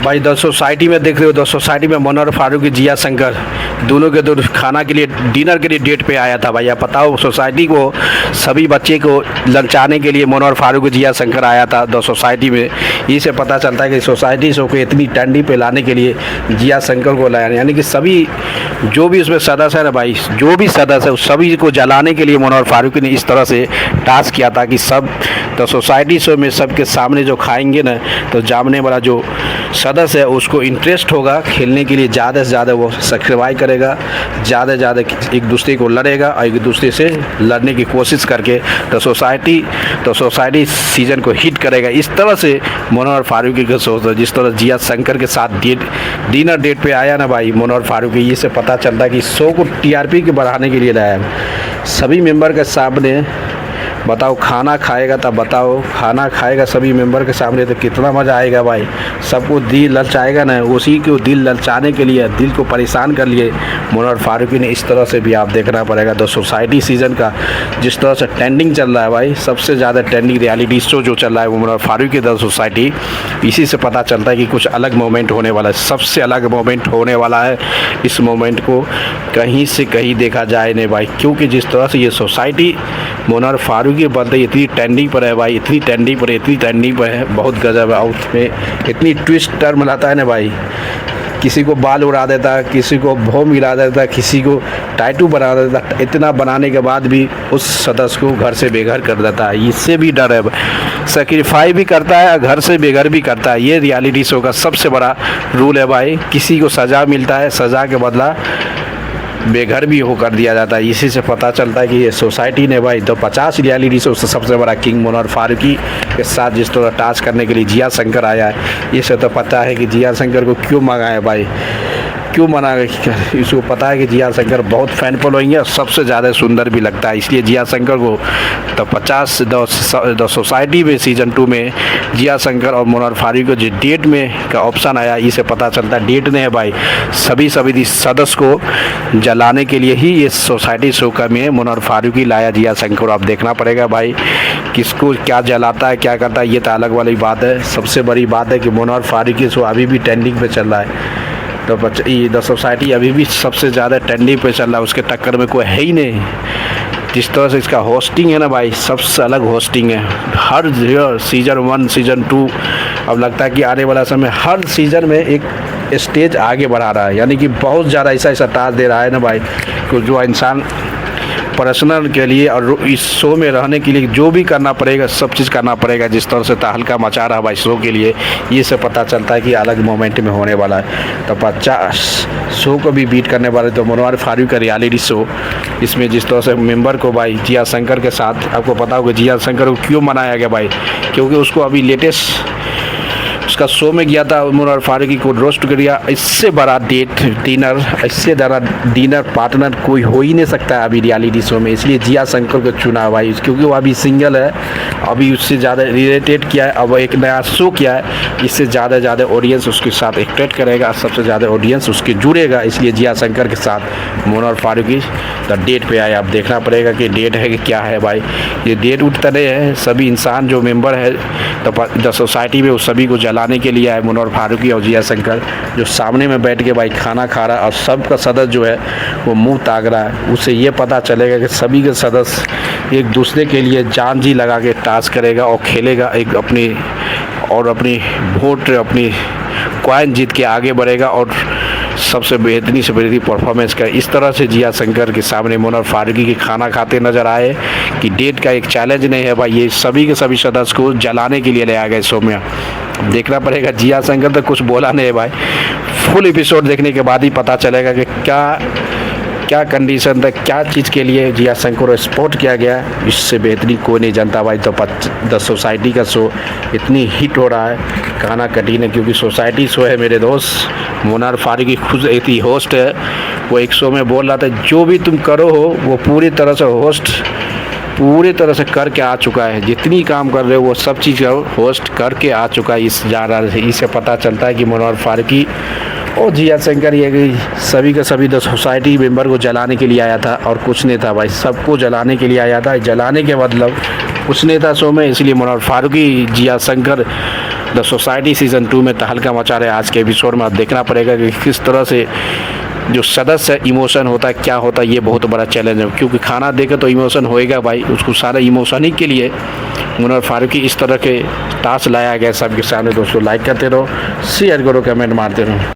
भाई the society में देख रहे हो, द सोसाइटी में मनोहर फारूकी, जिया शंकर दोनों के तो खाना के लिए, डिनर के लिए डेट पे आया था भाई। आप बताओ, सोसाइटी को सभी बच्चे को लंचाने के लिए मनोहर फारूकी, जिया शंकर आया था द सोसाइटी में। इससे पता चलता है कि सोसाइटी शो को इतनी टंडी पे लाने के लिए जिया शंकर को लाया, यानी कि सभी जो भी उसमें सदस्य है ना भाई, जो भी सदस्य है उस सभी को जलाने के लिए मनोहर फारूकी ने इस तरह से टास्क किया था कि सब तो सोसाइटी शो में सबके सामने जो खाएंगे ना, तो जामने वाला जो सदस्य है उसको इंटरेस्ट होगा खेलने के लिए, ज़्यादा से ज़्यादा वो सब्सक्राइब करेगा, ज़्यादा से ज़्यादा एक दूसरे को लड़ेगा और एक दूसरे से लड़ने की कोशिश करके तो सोसाइटी सीजन को हिट करेगा। इस तरह से मनोहर फारूकी का सोच है। जिस तरह जिया शंकर के साथ डिनर डेट पे आया ना भाई मनोहर फारूकी, इससे पता चलता है कि शो को टीआरपी के बढ़ाने के लिए लाया। सभी मेंबर के सामने बताओ खाना खाएगा, तब बताओ खाना खाएगा सभी मेंबर के सामने तो कितना मज़ा आएगा भाई। सबको दिल ललचाएगा ना, उसी को दिल ललचाने के लिए, दिल को परेशान कर लिए मनोहर फारूकी ने। इस तरह से भी आप देखना पड़ेगा द सोसाइटी सीज़न का जिस तरह से ट्रेंडिंग चल रहा है भाई, सबसे ज़्यादा ट्रेंडिंग रियलिटी शो जो चल रहा है वो मनोहर फारूकी द सोसाइटी। इसी से पता चलता है कि कुछ अलग मोमेंट होने वाला है, सबसे अलग मोमेंट होने वाला है। इस मोमेंट को कहीं से कहीं देखा जाए नहीं भाई, क्योंकि जिस तरह से ये सोसाइटी मनोहर फारूकी बनते इतनी ट्रेंडिंग पर है भाई, इतनी ट्रेंडिंग पर है, बहुत गजब है। उसमें इतनी ट्विस्ट टर्म लाता है ना भाई, किसी को बाल उड़ा देता, किसी को भौं मिला देता, किसी को टाइटू बना देता। इतना बनाने के बाद भी उस सदस्य को घर से बेघर कर देता है। इससे भी डर है, सेक्रीफाई भी करता है, घर से बेघर भी करता है। ये रियलिटी शो का सबसे बड़ा रूल है भाई। किसी को सज़ा मिलता है, सज़ा के बदला बेघर भी हो कर दिया जाता है। इसी से पता चलता है कि ये सोसाइटी ने भाई तो 50 रियलिटी शो से सबसे बड़ा किंग मनोहर फारूकी के साथ जिस तरह टास्क करने के लिए जिया शंकर आया है। इससे तो पता है कि जिया शंकर को क्यों मंगाया भाई, क्यों मना, इसको पता है कि जिया शंकर बहुत फैन फॉलोइंग है, सबसे ज़्यादा सुंदर भी लगता है। इसलिए जिया शंकर को तो 50 द सोसाइटी में सीज़न 2 में जिया शंकर और मनोहर फारूकी को जो डेट में का ऑप्शन आया, इसे पता चलता है डेट ने है भाई सभी सदस्य को जलाने के लिए ही ये सोसाइटी शो का में मनोहर फारूकी लाया जिया शंकर। आप देखना पड़ेगा भाई किसको क्या जलाता है, क्या करता है, ये तो अलग वाली बात है। सबसे बड़ी बात है कि मनोहर फारूकी शो अभी भी ट्रेंडिंग पे चल रहा है, तो ये द सोसाइटी अभी भी सबसे ज़्यादा ट्रेंडिंग पे चल रहा है, उसके टक्कर में कोई है ही नहीं। जिस तरह से इसका होस्टिंग है ना भाई, सबसे अलग होस्टिंग है। हर सीज़न 1 सीज़न 2 अब लगता है कि आने वाला समय हर सीज़न में एक स्टेज आगे बढ़ा रहा है, यानी कि बहुत ज़्यादा ऐसा टास्क दे रहा है ना भाई कि जो इंसान पर्सनल के लिए और इस शो में रहने के लिए जो भी करना पड़ेगा, सब चीज़ करना पड़ेगा। जिस तरह से तहलका मचा रहा है भाई शो के लिए, ये से पता चलता है कि अलग मोमेंट में होने वाला है। तो 50 शो को भी बीट करने वाले तो मनोहर फारूकी का रियलिटी शो, इसमें जिस तरह से मेंबर को भाई जिया शंकर के साथ, आपको पता होगा जिया शंकर को क्यों मनाया गया भाई, क्योंकि उसको अभी लेटेस्ट उसका शो में गया था, मनोहर फारूकी को रोस्ट कर दिया। इससे बड़ा इससे बड़ा डिनर पार्टनर कोई हो ही नहीं सकता है अभी रियलिटी शो में। इसलिए जिया शंकर को चुना भाई, क्योंकि वो अभी सिंगल है, अभी उससे ज़्यादा रिलेटेड किया है, अब एक नया शो किया है, इससे ज़्यादा ऑडियंस उसके साथ एक्ट्रैक्ट करेगा, सबसे ज़्यादा ऑडियंस उसके जुड़ेगा। इसलिए जिया शंकर के साथ मनोहर फारूकी तो डेट पे आए। आप देखना पड़ेगा कि डेट है कि क्या है भाई। ये डेट उठता नहीं है, सभी इंसान जो मेंबर है तो सोसाइटी में उस सभी को जलाने के लिए आए मनोहर फारूकी और जिया शंकर, जो सामने में बैठ के भाई खाना खा रहा है और सबका सदस्य जो है वो मुंह ताक रहा है। उससे ये पता चलेगा कि सभी के सदस्य एक दूसरे के लिए जान जी लगा के टास्क करेगा और खेलेगा, एक अपनी वोट अपनी कॉइन जीत के आगे बढ़ेगा और सबसे बेहतरीन से बेहतरीन परफॉर्मेंस का। इस तरह से जिया शंकर के सामने मनोहर फारूकी के खाना खाते नजर आए कि डेट का एक चैलेंज नहीं है भाई, ये सभी के सभी सदस्य को जलाने के लिए ले आ गए शो में। देखना पड़ेगा, जिया शंकर तो कुछ बोला नहीं है भाई, फुल एपिसोड देखने के बाद ही पता चलेगा कि क्या कंडीशन था, क्या चीज़ के लिए जिया शंकर को स्पॉट किया गया। इससे बेहतरीन कोई नहीं जानता भाई। तो द सोसाइटी का शो इतनी हिट हो रहा है, कहना कठिन है, क्योंकि सोसाइटी शो है मेरे दोस्त। मनोहर फारूकी खुद एक ही होस्ट है, वो एक शो में बोल रहा था जो भी तुम करो हो वो पूरी तरह से करके आ चुका है, जितनी काम कर रहे हो वो सब चीज़ होस्ट करके आ चुका है। इससे पता चलता है कि मनोहर फारूकी और जिया शंकर ये सभी के सभी द सोसाइटी मेंबर को जलाने के लिए आया था और कुछ नहीं था भाई, सबको जलाने के लिए आया था। जलाने के मतलब कुछ नहीं था शो में, इसलिए मनोहर Farooqui, Jiya Shankar the society season 2 में तहलका मचा रहे। आज के एपिसोड में देखना पड़ेगा कि किस तरह से जो सदस्य इमोशन होता है, क्या होता है, ये बहुत बड़ा चैलेंज है। क्योंकि खाना देकर तो इमोशन होएगा भाई, उसको सारा इमोशन ही के लिए मुनव्वर फारूकी इस तरह के टास्क लाया गया सबके सामने। दोस्तों लाइक करते रहो, शेयर करो, कमेंट मारते रहो।